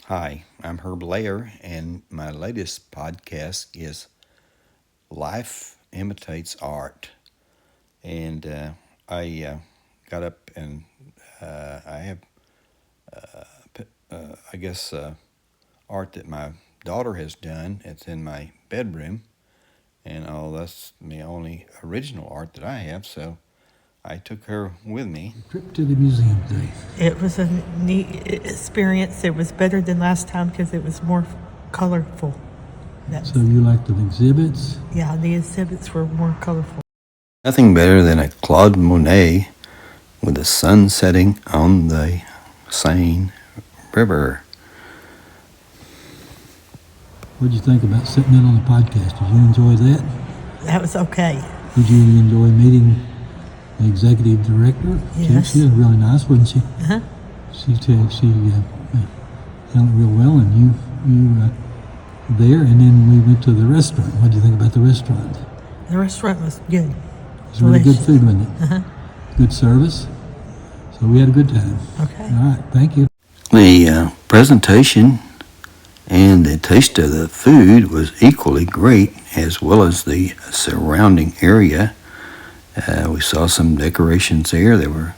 Hi, I'm Herb Layer, and my latest podcast is Life Imitates Art. And I got up and I have, I guess, art that my daughter has done. It's in my bedroom, and that's the only original art that I have, so I took her with me. Trip to the museum today. It was a neat experience. It was better than last time because it was more colorful. So you like the exhibits? Yeah, the exhibits were more colorful. Nothing better than a Claude Monet with the sun setting on the Seine River. What did you think about sitting in on the podcast? Did you enjoy that? That was okay. Did you enjoy meeting the executive director? Yes. She was really nice, wasn't she? Uh-huh. She handled it real well, and you were there, and then we went to the restaurant. What did you think about the restaurant? The restaurant was good. It was really good food, wasn't it? Uh-huh. Good service. So we had a good time. Okay. All right, thank you. The presentation and the taste of the food was equally great, as well as the surrounding area. We saw some decorations there. There were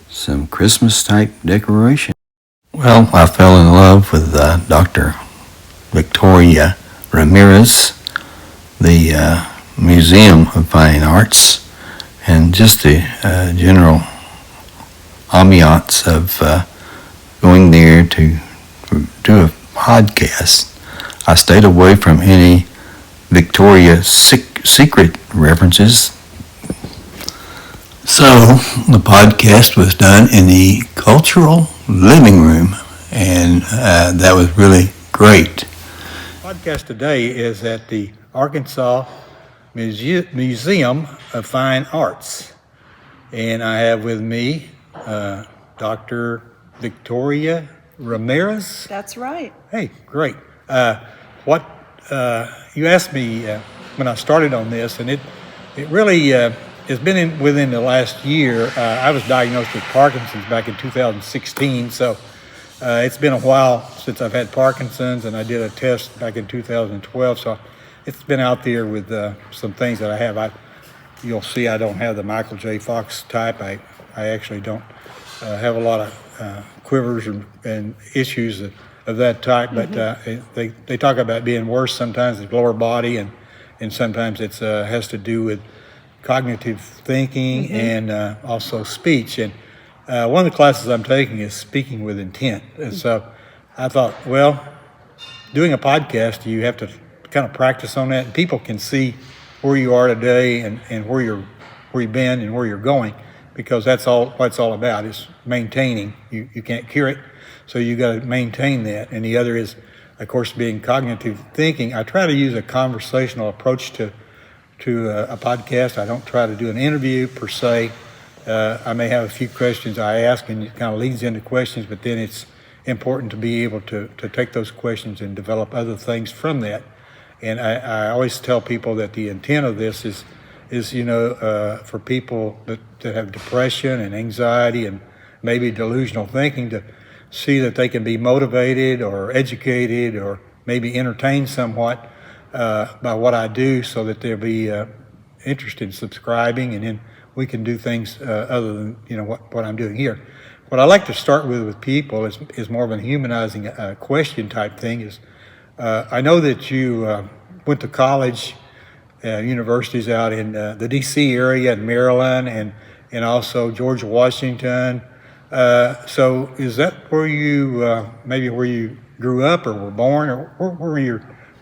some Christmas-type decorations. Well, I fell in love with Dr. Victoria Ramirez, the Museum of Fine Arts, and just the general ambiance of going there to do a podcast. I stayed away from any Victoria's Secret references. So the podcast was done in the cultural living room, and that was really great. Podcast today is at the Arkansas Museum of Fine Arts, and I have with me Dr. Victoria Ramirez. That's right. Hey, great. What you asked me when I started on this, and it really has been within the last year. I was diagnosed with Parkinson's back in 2016, so it's been a while since I've had Parkinson's, and I did a test back in 2012. So it's been out there with some things that I have. You'll see I don't have the Michael J. Fox type. I actually don't have a lot of quivers and issues of that type, but they talk about being worse sometimes with lower body, and sometimes it's has to do with cognitive thinking and also speech. And one of the classes I'm taking is speaking with intent. And so I thought, well, doing a podcast, you have to kind of practice on that, and people can see where you are today and where you've been and where you're going, because that's all what it's all about, is maintaining. You can't cure it, so you got to maintain that. And the other is, of course, being cognitive thinking. I try to use a conversational approach to a podcast. I don't try to do an interview per se. I may have a few questions I ask, and it kind of leads into questions, but then it's important to be able to take those questions and develop other things from that. And I always tell people that the intent of this is for people that have depression and anxiety and maybe delusional thinking, to see that they can be motivated or educated or maybe entertained somewhat by what I do, so that they'll be interested in subscribing, and then we can do things other than what I'm doing here. What I like to start with people is more of a humanizing question type thing. Is I know that you went to college, universities out in the D.C. area, in Maryland, and also George Washington. So is that where you maybe where you grew up or were born, or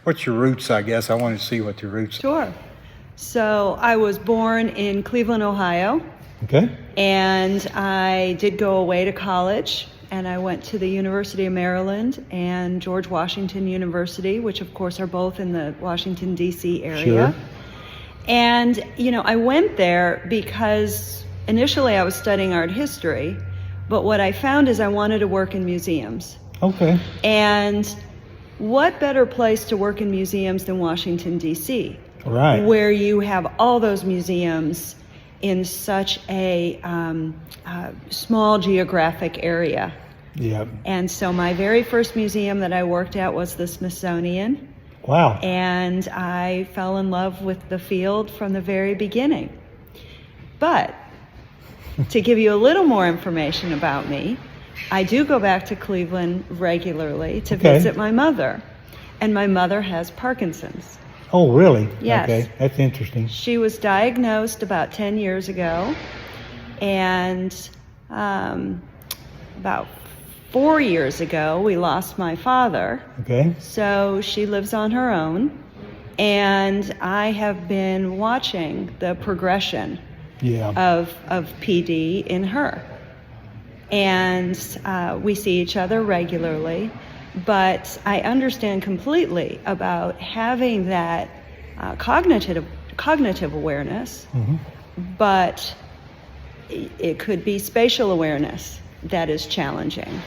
what's your roots? I guess I want to see what your roots are. Sure. So I was born in Cleveland, Ohio. Okay. And I did go away to college, and I went to the University of Maryland and George Washington University, which of course are both in the Washington, D.C. area. Sure. And, I went there because initially I was studying art history, but what I found is I wanted to work in museums. Okay. And what better place to work in museums than Washington, D.C., Right. where you have all those museums in such a small geographic area. Yeah. And so my very first museum that I worked at was the Smithsonian. Wow. And I fell in love with the field from the very beginning. But to give you a little more information about me, I do go back to Cleveland regularly to visit my mother. And my mother has Parkinson's. Oh, really? Yes. Okay, that's interesting. She was diagnosed about 10 years ago. And about 4 years ago, we lost my father. Okay. So she lives on her own. And I have been watching the progression of PD in her. And we see each other regularly. But I understand completely about having that cognitive awareness, but it could be spatial awareness that is challenging.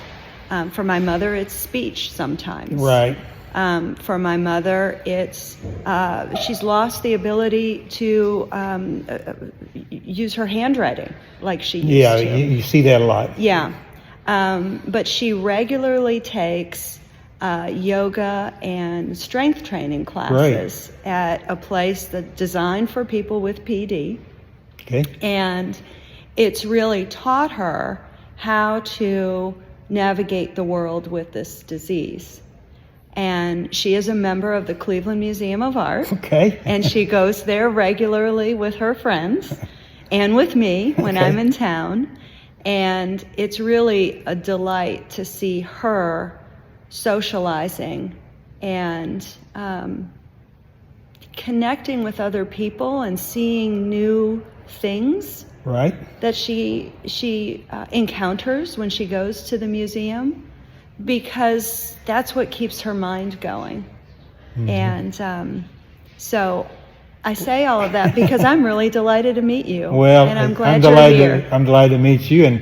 For my mother, it's speech sometimes. Right. For my mother, it's she's lost the ability to use her handwriting like she used to. Yeah, you see that a lot. Yeah. But she regularly takes yoga and strength training classes at a place that's designed for people with PD. Okay. And it's really taught her how to navigate the world with this disease. And she is a member of the Cleveland Museum of Art. Okay. And she goes there regularly with her friends and with me when I'm in town. And it's really a delight to see her socializing and connecting with other people and seeing new things that she encounters when she goes to the museum, because that's what keeps her mind going. And so I say all of that because I'm really delighted to meet you. Well, and I'm glad you're here. I'm delighted to meet you,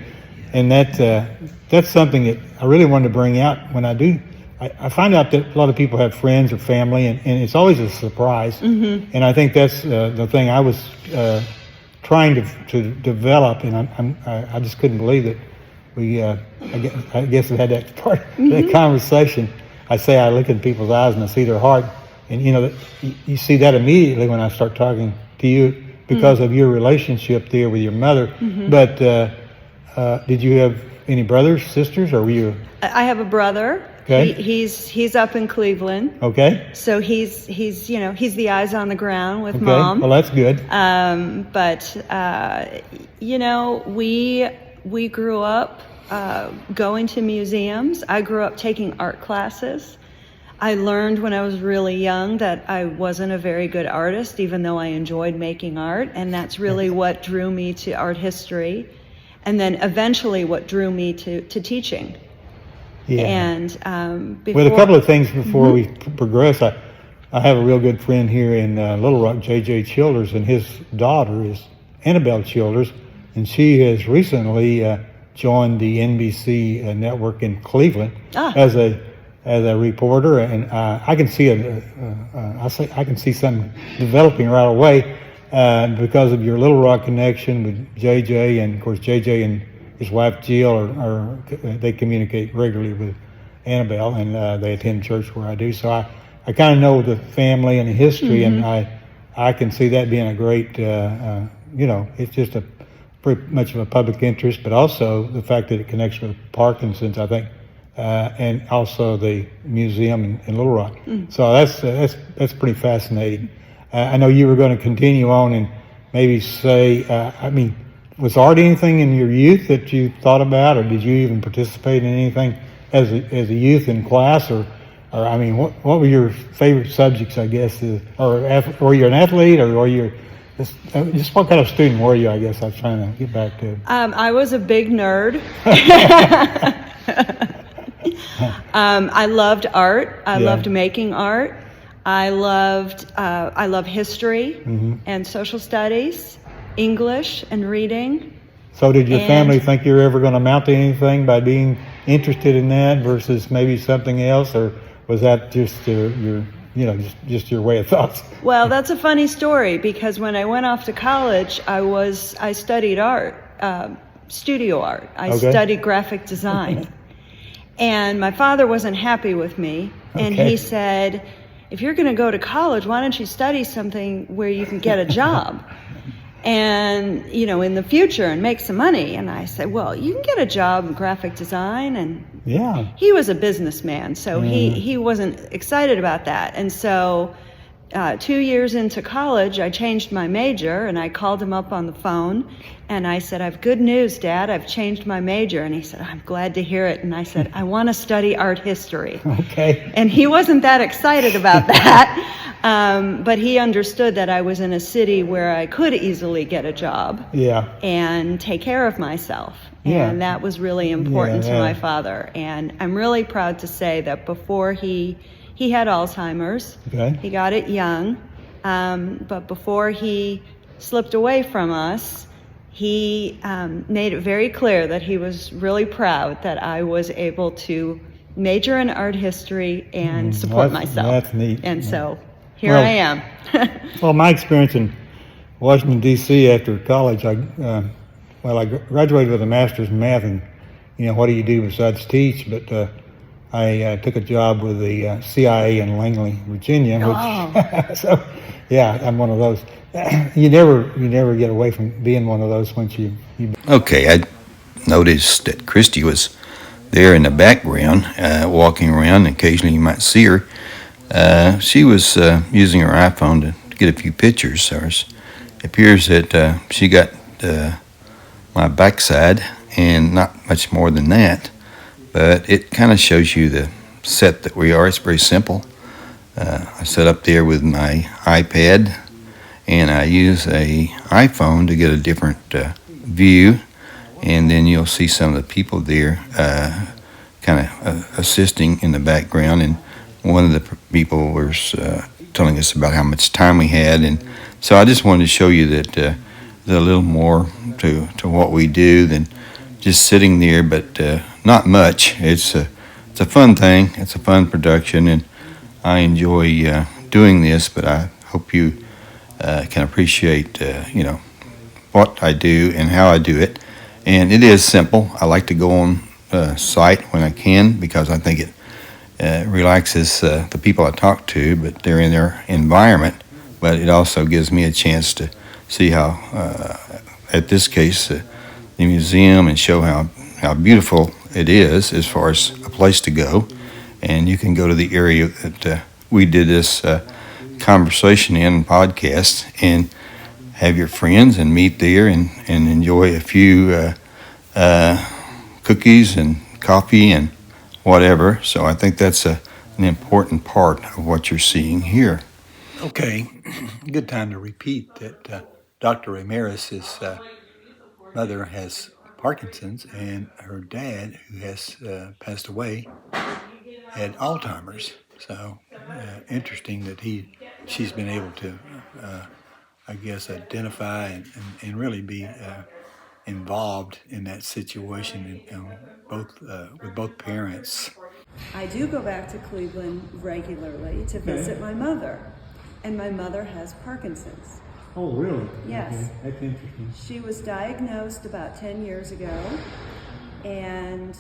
and that's something that I really wanted to bring out when I do. I find out that a lot of people have friends or family, and it's always a surprise. And I think that's the thing I was trying to develop, and I just couldn't believe that we. I guess we had that part that conversation. I say I look in people's eyes and I see their heart, and you see that immediately when I start talking to you because of your relationship there with your mother. But did you have any brothers, sisters, or were you? I have a brother. Okay. He's up in Cleveland. Okay. So he's the eyes on the ground with Okay. Mom. Well, that's good. But we grew up going to museums. I grew up taking art classes. I learned when I was really young that I wasn't a very good artist, even though I enjoyed making art, and that's really what drew me to art history, and then eventually what drew me to teaching. Yeah. And With a couple of things before we progress, I have a real good friend here in Little Rock, J.J. Childers, and his daughter is Annabelle Childers, and she has recently joined the NBC network in Cleveland as a reporter, and I can see I can see something developing right away because of your Little Rock connection with J.J. and of course J.J. and his wife Jill they communicate regularly with Annabelle, and they attend church where I do. So I kind of know the family and the history, and I can see that being a great, it's just a pretty much of a public interest, but also the fact that it connects with Parkinson's, I think, and also the museum in Little Rock. So that's pretty fascinating. I know you were going to continue on and maybe say, was art anything in your youth that you thought about, or did you even participate in anything as a youth in class, or what were your favorite subjects? I guess, or were you an athlete, or were you just what kind of student were you? I guess I was trying to get back to. I was a big nerd. I loved art. I loved making art. I love history and social studies, English and reading. So did your family think you were ever going to amount to anything by being interested in that versus maybe something else, or was that just just your way of thoughts? Well, that's a funny story, because when I went off to college, I studied art, studio art. I studied graphic design. And my father wasn't happy with me, and Okay. he said, if you're going to go to college, why don't you study something where you can get a job and, in the future and make some money? And I said, well, you can get a job in graphic design. And Yeah. he was a businessman, so he wasn't excited about that. And so 2 years into college, I changed my major, and I called him up on the phone, and I said, I have good news, Dad, I've changed my major. And he said, I'm glad to hear it. And I said, I want to study art history. Okay. And he wasn't that excited about that, but he understood that I was in a city where I could easily get a job Yeah. and take care of myself. Yeah. And that was really important Yeah, to my yeah. father. And I'm really proud to say that before he had Alzheimer's. Okay. He got it young, but before he slipped away from us, he made it very clear that he was really proud that I was able to major in art history and support myself. That's neat. And so here Well- I am. Well, my experience in Washington, D.C. after college, I graduated with a master's in math, and what do you do besides teach? But I took a job with the CIA in Langley, Virginia. Which, so, yeah, I'm one of those. You never get away from being one of those once you. Okay, I noticed that Christy was there in the background, walking around. Occasionally you might see her. She was using her iPhone to get a few pictures. It appears that she got my backside and not much more than that. But it kind of shows you the set that we are. It's very simple. I set up there with my iPad, and I use a iPhone to get a different view, and then you'll see some of the people there kind of assisting in the background, and one of the people was telling us about how much time we had, and so I just wanted to show you that there's a little more to what we do than just sitting there, but not much. It's a fun thing. It's a fun production, and I enjoy doing this. But I hope you can appreciate, what I do and how I do it. And it is simple. I like to go on site when I can because I think it relaxes the people I talk to, but they're in their environment. But it also gives me a chance to see how, at this case, the museum, and show how beautiful it is as far as a place to go. And you can go to the area that we did this conversation in podcast and have your friends and meet there and enjoy a few cookies and coffee and whatever. So I think that's an important part of what you're seeing here. Okay, good time to repeat that Dr. Ramirez's mother has Parkinson's, and her dad, who has passed away, had Alzheimer's. So interesting that she's been able to, I guess, identify and really be involved in that situation, with both parents. I do go back to Cleveland regularly to visit my mother, and my mother has Parkinson's. Oh, really? Yes. Okay. That's interesting. She was diagnosed about 10 years ago, and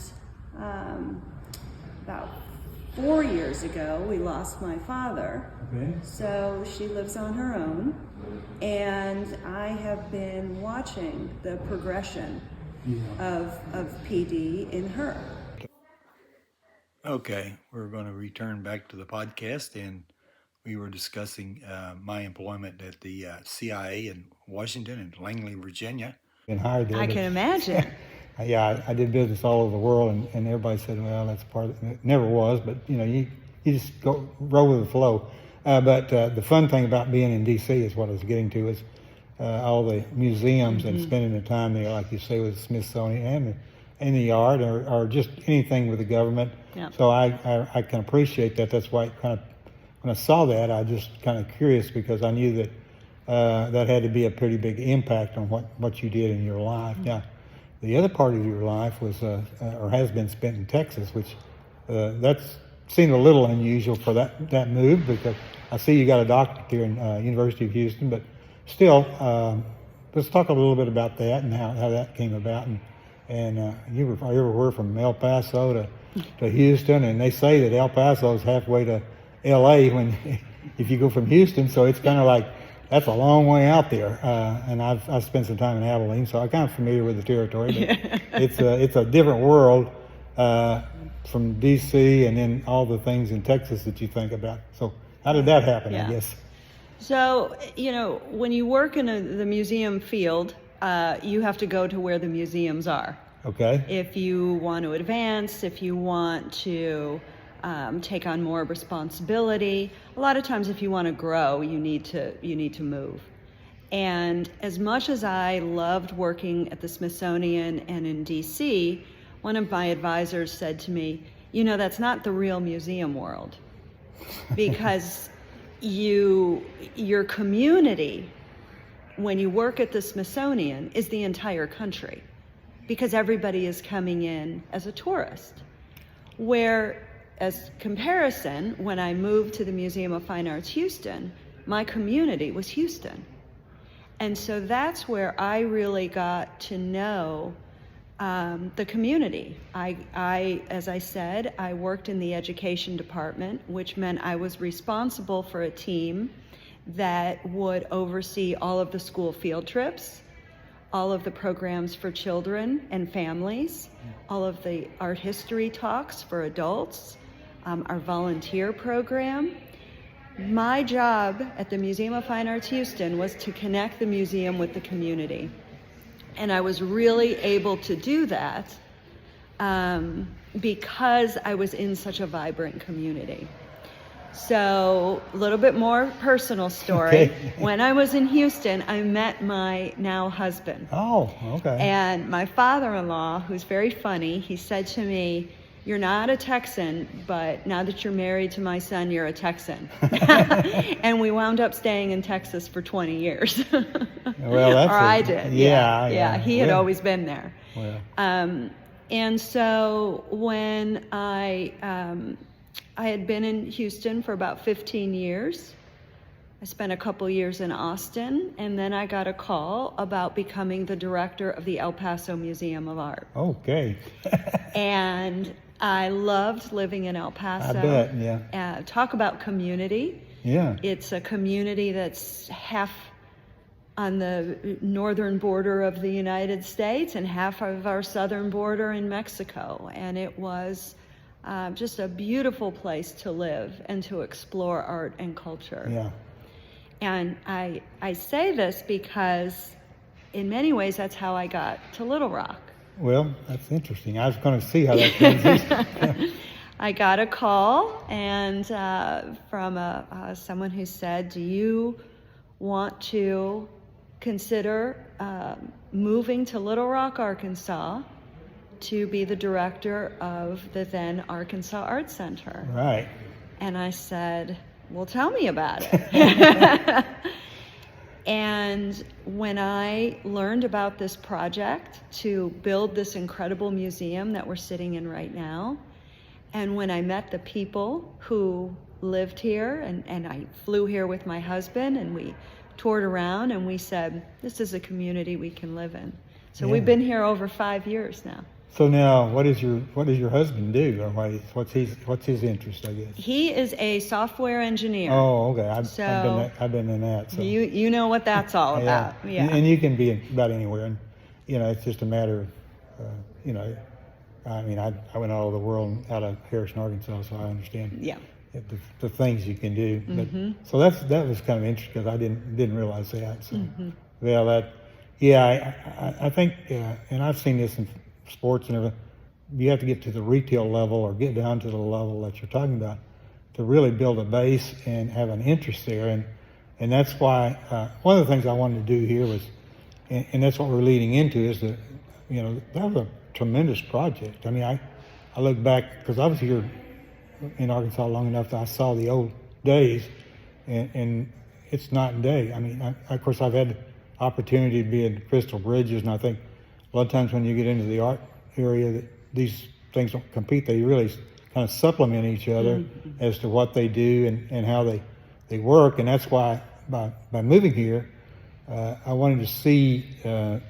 about 4 years ago, we lost my father. Okay. So she lives on her own, and I have been watching the progression of PD in her. Okay, we're going to return back to the podcast, and we were discussing my employment at the CIA in Washington and Langley, Virginia. Been hired there. I can imagine. Yeah, I did business all over the world, and everybody said, well, that's part of it. It never was, but you just roll with the flow. But the fun thing about being in D.C. is what I was getting to is all the museums and spending the time there, like you say, with the Smithsonian and the yard, or just anything with the government. Yep. So I can appreciate that. That's why when I saw that, I just kind of curious because I knew that that had to be a pretty big impact on what you did in your life. Now, the other part of your life was or has been spent in Texas, which that's seemed a little unusual for that move, because I see you got a doctorate here in University of Houston, but still, let's talk a little bit about that and how that came about. And you were everywhere from El Paso to Houston, and they say that El Paso is halfway to L.A. when if you go from Houston, so it's kind of like that's a long way out there. And I've spent some time in Abilene, so I'm kind of familiar with the territory. But it's a different world from D.C. and then all the things in Texas that you think about. So how did that happen? I guess. So when you work in the museum field, you have to go to where the museums are. Okay. If you want to advance, if you want to take on more responsibility, a lot of times if you want to grow, you need to move. And as much as I loved working at the Smithsonian and in DC, one of my advisors said to me, that's not the real museum world, because your community, when you work at the Smithsonian, is the entire country, because everybody is coming in as a tourist. Where, as comparison, when I moved to the Museum of Fine Arts Houston, my community was Houston. And so that's where I really got to know the community. As I said, I worked in the education department, which meant I was responsible for a team that would oversee all of the school field trips, all of the programs for children and families, all of the art history talks for adults, our volunteer program. My job at the Museum of Fine Arts Houston was to connect the museum with the community. And I was really able to do that because I was in such a vibrant community. So a little bit more personal story. Okay. When I was in Houston, I met my now husband. Oh, okay. And my father-in-law, who's very funny, he said to me, "You're not a Texan, but now that you're married to my son, you're a Texan." And we wound up staying in Texas for 20 years. Well, that's I did. Yeah. He had always been there. Well. And so when I had been in Houston for about 15 years. I spent a couple years in Austin, and then I got a call about becoming the director of the El Paso Museum of Art. Okay. And I loved living in El Paso. I bet, yeah. Talk about community. Yeah. It's a community that's half on the northern border of the United States and half of our southern border in Mexico. And it was just a beautiful place to live and to explore art and culture. Yeah. And I say this because in many ways that's how I got to Little Rock. Well, that's interesting. I was going to see how that transitioned. I got a call and from someone who said, "Do you want to consider moving to Little Rock, Arkansas, to be the director of the then Arkansas Art Center?" Right. And I said, "Well, tell me about it." And when I learned about this project to build this incredible museum that we're sitting in right now, and when I met the people who lived here, and I flew here with my husband, and we toured around, and we said, this is a community we can live in. So we've been here over 5 years now. So now, what does your husband do, or what's his interest? I guess He is a software engineer. Oh, okay. I've been in that. So You know what that's all about. Yeah. And you can be about anywhere, and it's just a matter of I mean, I went all over the world out of Harrison, Arkansas, so I understand. Yeah. The things you can do. Mm-hmm. But so that was kind of interesting because I didn't realize that. So I think, and I've seen this in sports and everything, you have to get to the retail level or get down to the level that you're talking about to really build a base and have an interest there. And that's why one of the things I wanted to do here was, and that's what we're leading into, is that, that was a tremendous project. I mean, I look back, because I was here in Arkansas long enough that I saw the old days, and it's night and day. I mean, of course, I've had the opportunity to be in Crystal Bridges, and I think a lot of times when you get into the art area, that these things don't compete. They really kind of supplement each other as to what they do and how they work. And that's why by moving here, I wanted to see, when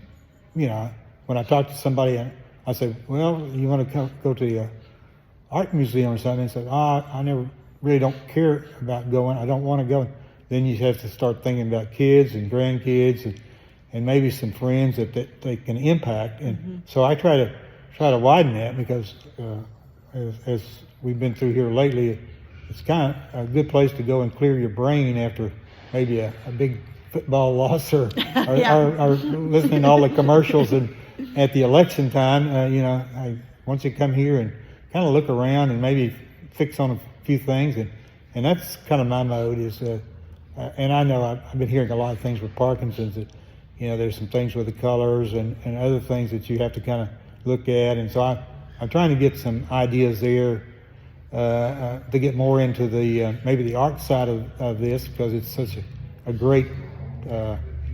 I talk to somebody, I say, well, you want to go to art museum or something and said, I never really don't care about going. I don't want to go. Then you have to start thinking about kids and grandkids and maybe some friends that they can impact. And so I try to widen that because as we've been through here lately, it's kind of a good place to go and clear your brain after maybe a big football loss or listening to all the commercials and at the election time. Once you come here and kind of look around and maybe fix on a few things, and that's kind of my mode is. And I know I've been hearing a lot of things with Parkinson's that, there's some things with the colors and other things that you have to kind of look at. And so I'm trying to get some ideas there to get more into the maybe the art side of this because it's such a great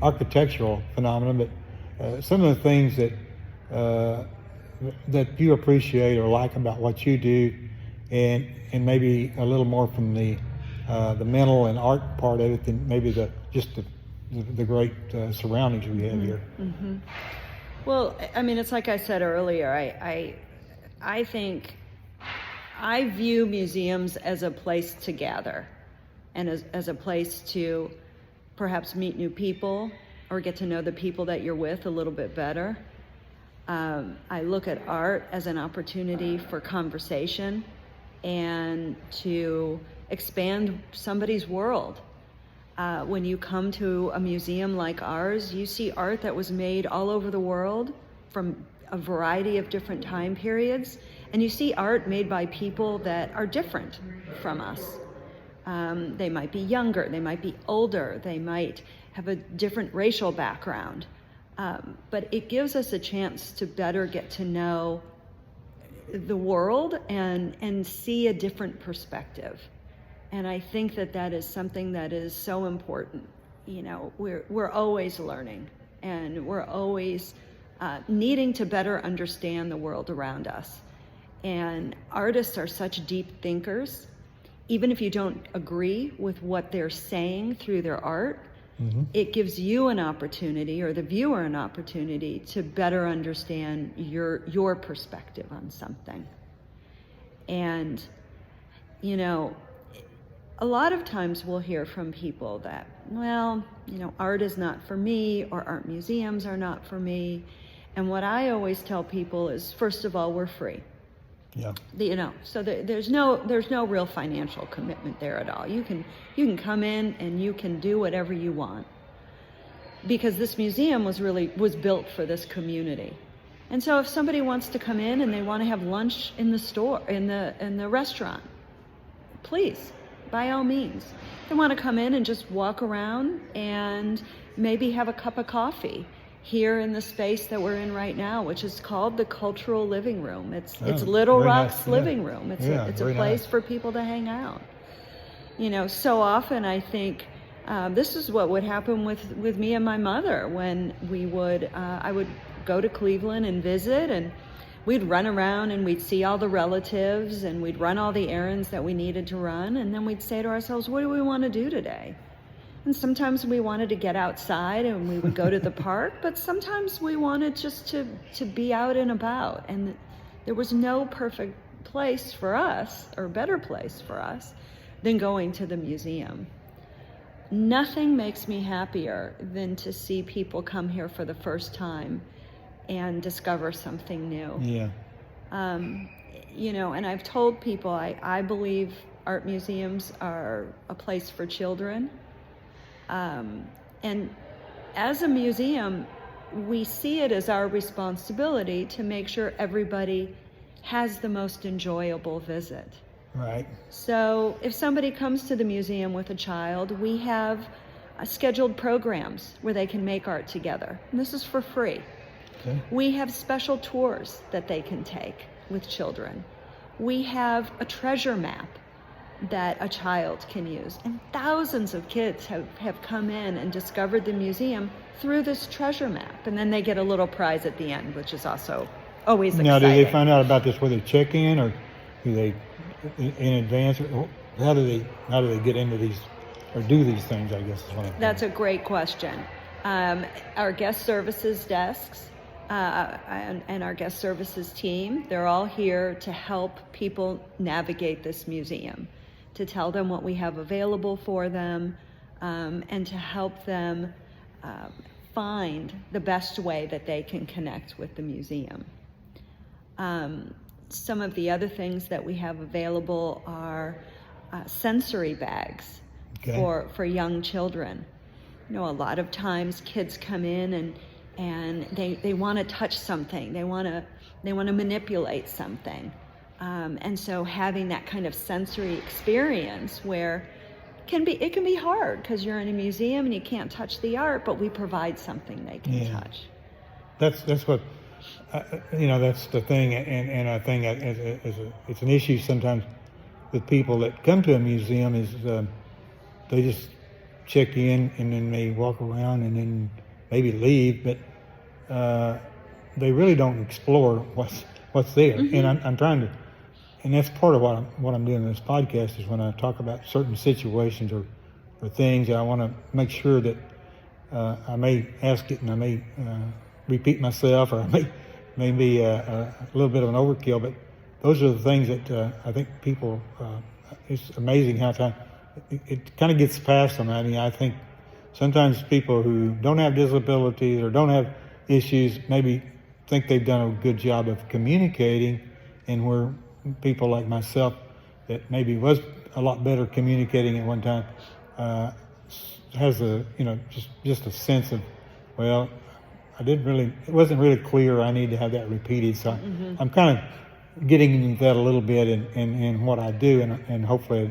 architectural phenomenon. But some of the things that you appreciate or like about what you do, and maybe a little more from the mental and art part of it than maybe the great surroundings we have here. Mm-hmm. Well, I mean, it's like I said earlier. I think I view museums as a place to gather, and as a place to perhaps meet new people or get to know the people that you're with a little bit better. I look at art as an opportunity for conversation and to expand somebody's world. When you come to a museum like ours, you see art that was made all over the world from a variety of different time periods, and you see art made by people that are different from us. They might be younger, they might be older, they might have a different racial background, but it gives us a chance to better get to know the world and see a different perspective. And I think that is something that is so important. We're always learning, and we're always needing to better understand the world around us. And artists are such deep thinkers. Even if you don't agree with what they're saying through their art, it gives you an opportunity, or the viewer an opportunity, to better understand your perspective on something. And, a lot of times we'll hear from people that, art is not for me, or art museums are not for me. And what I always tell people is, first of all, we're free. Yeah. So there's no real financial commitment there at all. You can come in and you can do whatever you want, because this museum was built for this community. And so if somebody wants to come in and they want to have lunch in the store, in the restaurant, please, by all means. They want to come in and just walk around and maybe have a cup of coffee here in the space that we're in right now, which is called the Cultural Living Room. It's Little Rock's living room. It's a place for people to hang out. So often I think this is what would happen with me and my mother when I would go to Cleveland and visit, and we'd run around and we'd see all the relatives and we'd run all the errands that we needed to run, and then we'd say to ourselves, what do we want to do today? And sometimes we wanted to get outside and we would go to the park, but sometimes we wanted just to be out and about. And there was no perfect place for us, or better place for us, than going to the museum. Nothing makes me happier than to see people come here for the first time and discover something new. Yeah. And I've told people I believe art museums are a place for children. And as a museum, we see it as our responsibility to make sure everybody has the most enjoyable visit. Right. So if somebody comes to the museum with a child, we have scheduled programs where they can make art together. And this is for free. Okay. We have special tours that they can take with children. We have a treasure map that a child can use. And thousands of kids have come in and discovered the museum through this treasure map. And then they get a little prize at the end, which is also always exciting. Now, do they find out about this where they check in, or do they in advance? Or how do they get into these or do these things, I guess is what I'm That's a great question. Our guest services desks and our guest services team. They're all here to help people navigate this museum, to tell them what we have available for them, and to help them find the best way that they can connect with the museum. Some of the other things that we have available are sensory bags for young children. You know, a lot of times kids come in and they want to touch something, they want to manipulate something, and so having that kind of sensory experience where it can be hard because you're in a museum and you can't touch the art, but we provide something they can touch. That's what that's the thing, and I think it's an issue sometimes with people that come to a museum is they just check in and then they walk around and then maybe leave, but they really don't explore what's there. And I'm trying to, and that's part of what I'm doing in this podcast is when I talk about certain situations or things, I want to make sure that I may ask it and I may repeat myself, or I may be a little bit of an overkill, but those are the things that I think people, it's amazing how time, it kind of gets past them. I mean, I think sometimes people who don't have disabilities or don't have issues maybe think they've done a good job of communicating, and where people like myself that maybe was a lot better communicating at one time has a just a sense of, well, it wasn't really clear, I need to have that repeated. So I'm kind of getting into that a little bit in what I do, and hopefully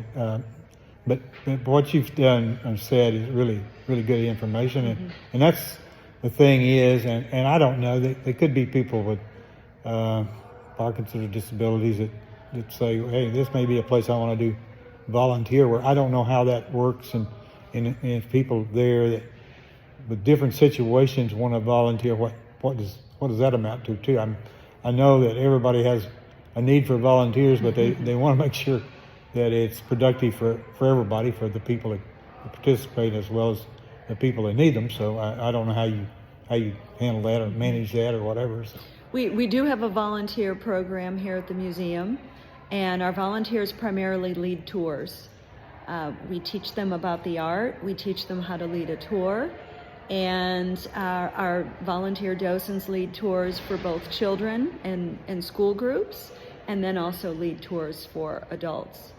but what you've done and said is really good information, and that's the thing is, and I don't know, there could be people with Parkinson's or disabilities that say, hey, this may be a place I want to do volunteer work. I don't know how that works, and if people there that with different situations want to volunteer, what does that amount to too? I know that everybody has a need for volunteers, but they want to make sure that it's productive for everybody, for the people that participate as well as the people that need them. So I don't know how you handle that or manage that or whatever. So. We do have a volunteer program here at the museum, and our volunteers primarily lead tours. We teach them about the art, we teach them how to lead a tour, and our volunteer docents lead tours for both children and school groups, and then also lead tours for adults.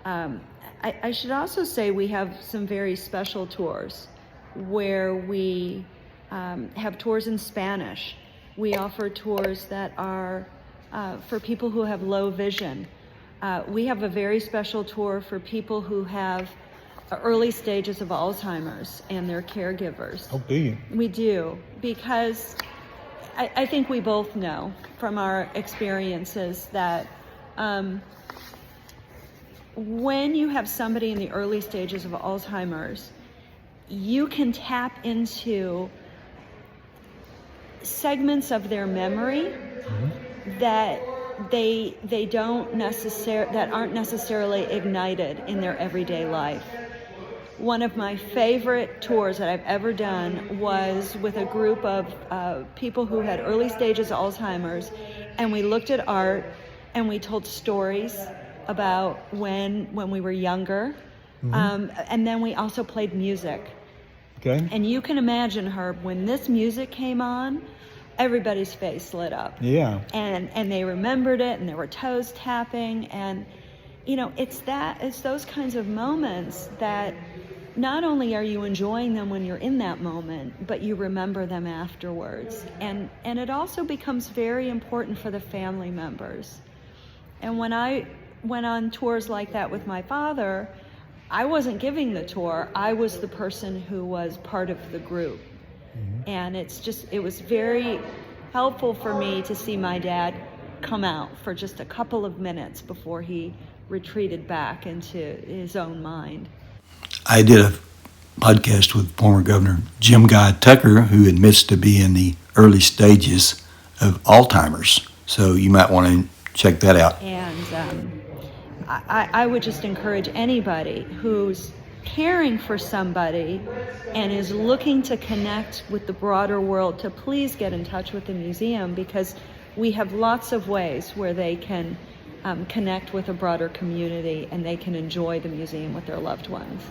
I should also say we have some very special tours where we have tours in Spanish. We offer tours that are for people who have low vision. We have a very special tour for people who have early stages of Alzheimer's and their caregivers. Oh, do you? We do, because I think we both know from our experiences that when you have somebody in the early stages of Alzheimer's, you can tap into segments of their memory that they don't that aren't necessarily ignited in their everyday life. One of my favorite tours that I've ever done was with a group of people who had early stages of Alzheimer's, and we looked at art and we told stories about when we were younger, and then we also played music. Okay. And you can imagine, Herb, when this music came on, everybody's face lit up. Yeah. And they remembered it, and there were toes tapping, and it's those kinds of moments that not only are you enjoying them when you're in that moment, but you remember them afterwards. And it also becomes very important for the family members. And when I went on tours like that with my father, I wasn't giving the tour, I was the person who was part of the group. And it was very helpful for me to see my dad come out for just a couple of minutes before he retreated back into his own mind. I did a podcast with former Governor Jim Guy Tucker, who admits to be in the early stages of Alzheimer's. So you might want to check that out. And I would just encourage anybody who's caring for somebody and is looking to connect with the broader world, to please get in touch with the museum, because we have lots of ways where they can connect with a broader community and they can enjoy the museum with their loved ones.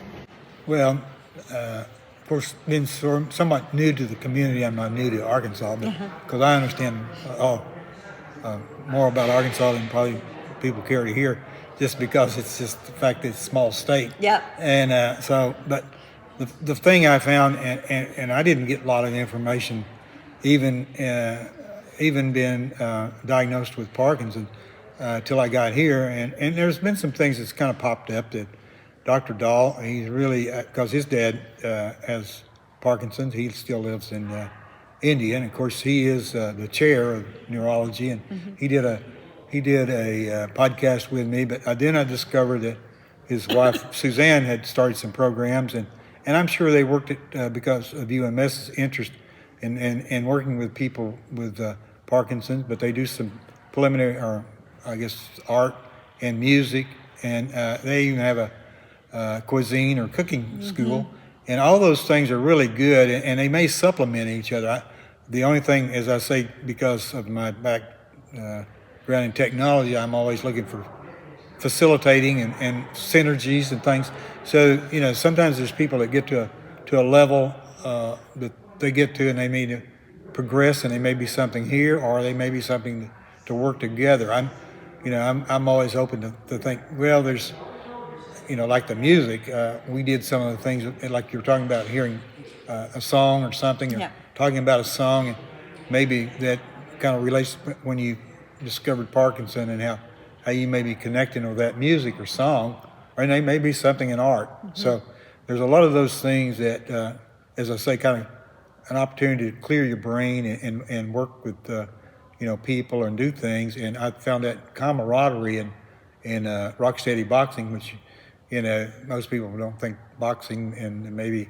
Well, of course, being somewhat new to the community, I'm not new to Arkansas, but because I understand more about Arkansas than probably people care to hear, just because it's just the fact that it's a small state. Yep. And but the thing I found, and I didn't get a lot of information, even being diagnosed with Parkinson's, till I got here, and there's been some things that's kind of popped up that Dr. Dahl, he's really, because his dad has Parkinson's, he still lives in India, and of course he is the chair of neurology, and he did a podcast with me. But then I discovered that his wife Suzanne had started some programs, and I'm sure they worked it because of UMS's interest in working with people with Parkinson's. But they do some preliminary, or I guess, art and music, and they even have a cuisine or cooking school, and all those things are really good, and they may supplement each other. The only thing, as I say, because of my background in technology, I'm always looking for facilitating and synergies and things. So sometimes there's people that get to a level that they get to, and they may to progress, and they may be something here, or they may be something to work together. I'm always open to think, well, there's like the music, we did some of the things like you're talking about, hearing a song or something, or talking about a song, and maybe that kind of relates when you discovered Parkinson, and how you may be connecting with that music or song, or it may be something in art. So there's a lot of those things that, as I say, kind of an opportunity to clear your brain and work with people and do things. And I found that camaraderie in Rocksteady Boxing, which most people don't think boxing and maybe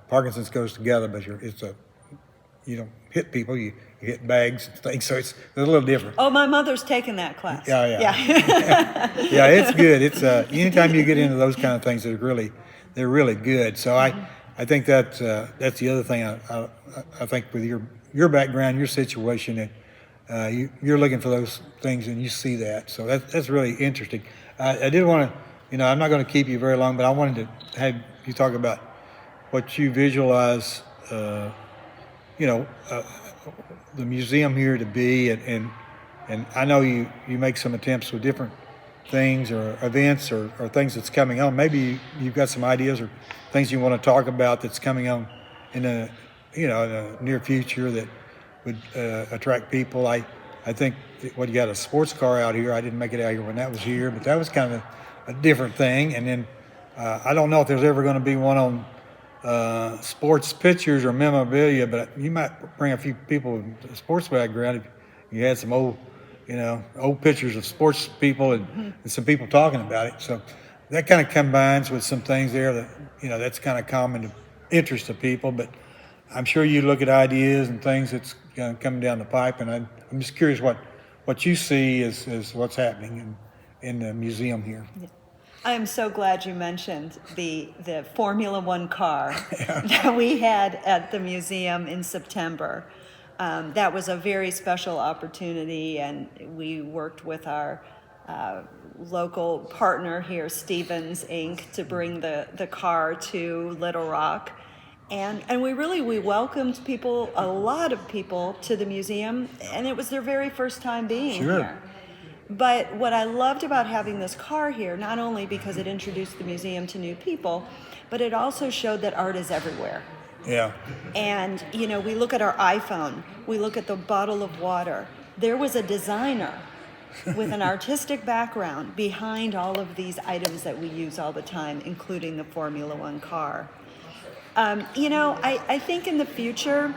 Parkinson's goes together, but you don't hit people, you hit bags and things, so it's a little different. Oh, my mother's taken that class. Yeah. Yeah, it's good. It's anytime you get into those kind of things, they're really good. So I think that's the other thing I think with your background, your situation, that you're looking for those things and you see that. So that's really interesting. I did want to, I'm not going to keep you very long, but I wanted to have you talk about what you visualize, the museum here to be, and I know you make some attempts with different things or events or things that's coming on. Maybe you've got some ideas or things you want to talk about that's coming on in the near future that would attract people. I think you got a sports car out here. I didn't make it out here when that was here, but that was kind of a different thing. And then I don't know if there's ever going to be one on sports pictures or memorabilia, but you might bring a few people with a sports background if you had some old pictures of sports people and some people talking about it. So that kind of combines with some things there that, that's kind of common to interest of people. But I'm sure you look at ideas and things that's coming down the pipe, and I'm just curious what you see as what's happening in the museum here. Yeah. I am so glad you mentioned the Formula One car that we had at the museum in September. That was a very special opportunity, and we worked with our local partner here, Stevens Inc., to bring the car to Little Rock. And we welcomed people, a lot of people, to the museum, and it was their very first time being here. But what I loved about having this car here, not only because it introduced the museum to new people, but it also showed that art is everywhere. Yeah. And, we look at our iPhone, we look at the bottle of water. There was a designer with an artistic background behind all of these items that we use all the time, including the Formula One car. I think in the future,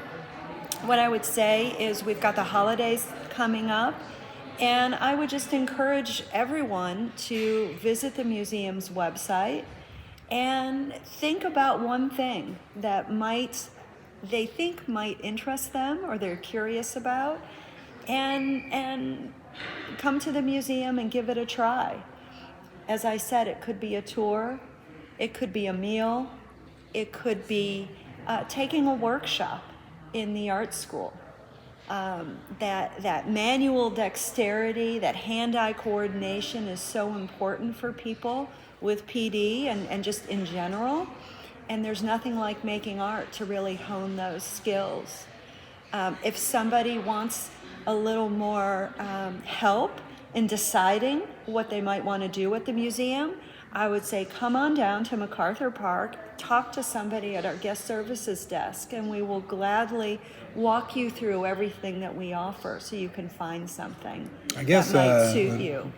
what I would say is we've got the holidays coming up, and I would just encourage everyone to visit the museum's website and think about one thing that they think might interest them or they're curious about, and come to the museum and give it a try. As I said, it could be a tour, it could be a meal, it could be taking a workshop in the art school. That manual dexterity, that hand-eye coordination is so important for people with PD and just in general. And there's nothing like making art to really hone those skills. If somebody wants a little more help in deciding what they might want to do at the museum, I would say come on down to MacArthur Park, talk to somebody at our guest services desk, and we will gladly walk you through everything that we offer so you can find something that might suit you.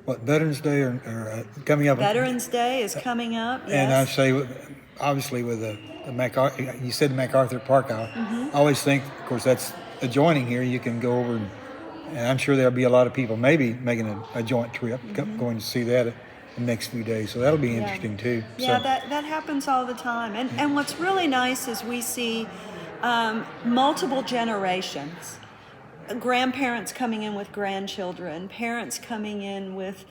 What, Veterans Day or coming up? Veterans Day is coming up, yes. And I say, obviously with the MacArthur, you said MacArthur Park, I always think, of course, that's adjoining here. You can go over and I'm sure there'll be a lot of people maybe making a joint trip, going to see that in the next few days. So that'll be interesting too. Yeah, so. that happens all the time. And what's really nice is we see multiple generations. Grandparents coming in with grandchildren, parents coming in with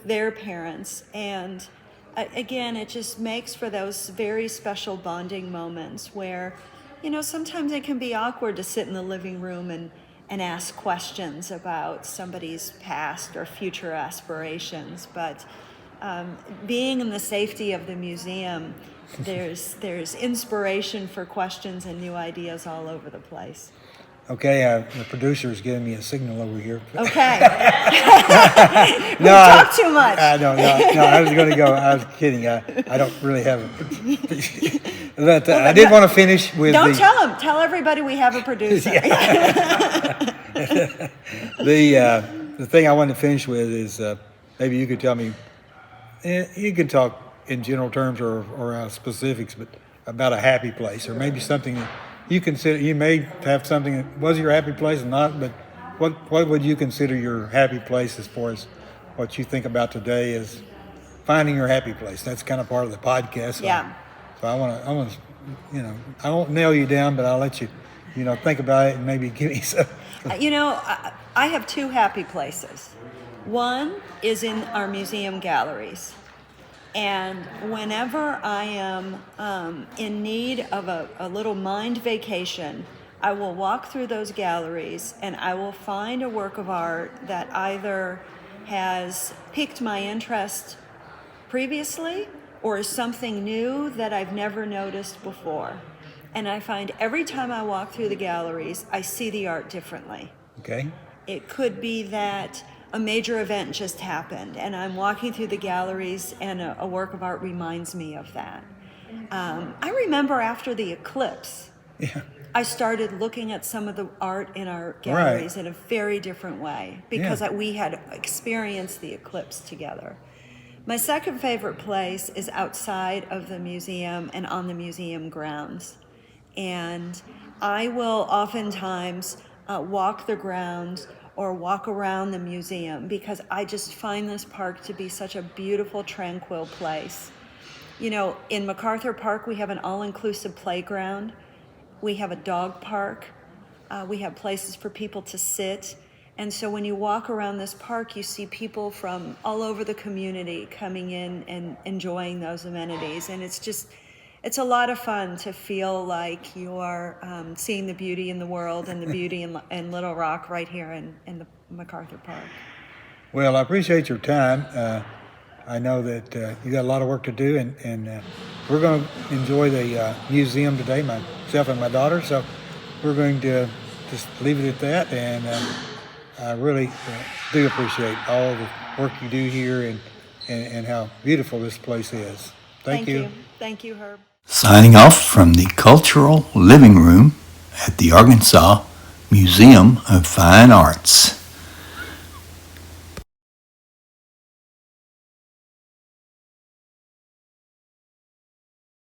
their parents. And again, it just makes for those very special bonding moments where, sometimes it can be awkward to sit in the living room and ask questions about somebody's past or future aspirations. But being in the safety of the museum, there's inspiration for questions and new ideas all over the place. Okay, the producer is giving me a signal over here. Okay. No, talk too much. No, I was going to go. I was kidding. I don't really have it. But I did want to finish with Don't tell him. Tell everybody we have a producer. The thing I wanted to finish with is maybe you could tell me, you could talk in general terms or specifics, but about a happy place, or maybe something that you consider. You may have something that was your happy place or not, but what would you consider your happy place as far as what you think about today as finding your happy place? That's kind of part of the podcast. So Yeah. So I want to, I won't nail you down, but I'll let you, think about it and maybe give me some. I have two happy places. One is in our museum galleries. And whenever I am in need of a little mind vacation, I will walk through those galleries and I will find a work of art that either has piqued my interest previously or is something new that I've never noticed before. And I find every time I walk through the galleries, I see the art differently. Okay. It could be that a major event just happened and I'm walking through the galleries and a work of art reminds me of that. I remember after the eclipse, I started looking at some of the art in our galleries in a very different way because we had experienced the eclipse together. My second favorite place is outside of the museum and on the museum grounds. And I will oftentimes walk the grounds or walk around the museum because I just find this park to be such a beautiful, tranquil place. In MacArthur Park, we have an all-inclusive playground. We have a dog park. We have places for people to sit. And so when you walk around this park, you see people from all over the community coming in and enjoying those amenities. And it's a lot of fun to feel like you're seeing the beauty in the world and the beauty in Little Rock right here in the MacArthur Park. Well, I appreciate your time. I know that you got a lot of work to do, and we're going to enjoy the museum today, myself and my daughter. So we're going to just leave it at that. And I really do appreciate all the work you do here and how beautiful this place is. Thank you. Thank you, Herb. Signing off from the Cultural Living Room at the Arkansas Museum of Fine Arts.